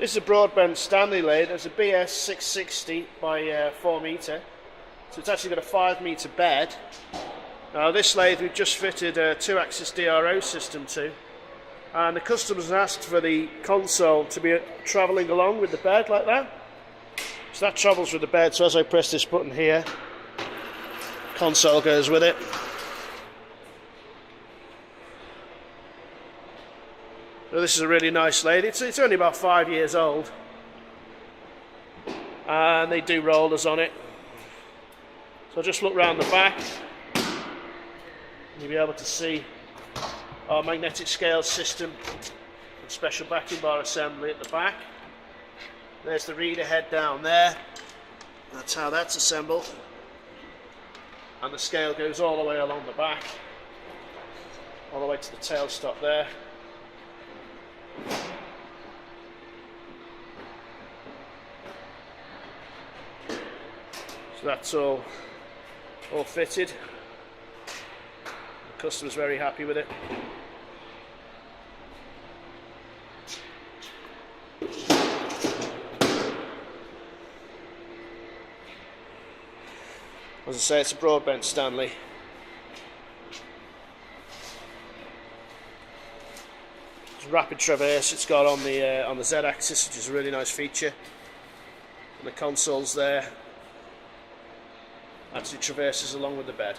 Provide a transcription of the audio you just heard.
This is a Broadbent Stanley lathe. It's a BS 660 by 4 metre. So it's actually got a 5 metre bed. Now this lathe we've just fitted a 2-axis DRO system to. And the customers asked for the console to be travelling along with the bed like that. So that travels with the bed, so as I press this button here, console goes with it. So this is a really nice lathe. It's only about 5 years old. And they do rollers on it. So I'll just look round the back. You'll be able to see our magnetic scale system and special backing bar assembly at the back. There's the reader head down there. That's how that's assembled. And the scale goes all the way along the back, all the way to the tail stop there. So that's all fitted. The customer's very happy with it. As I say, it's a Broadbent Stanley. It's rapid traverse it's got on the Z-axis, which is a really nice feature. And the console's there. Actually traverses along with the bed.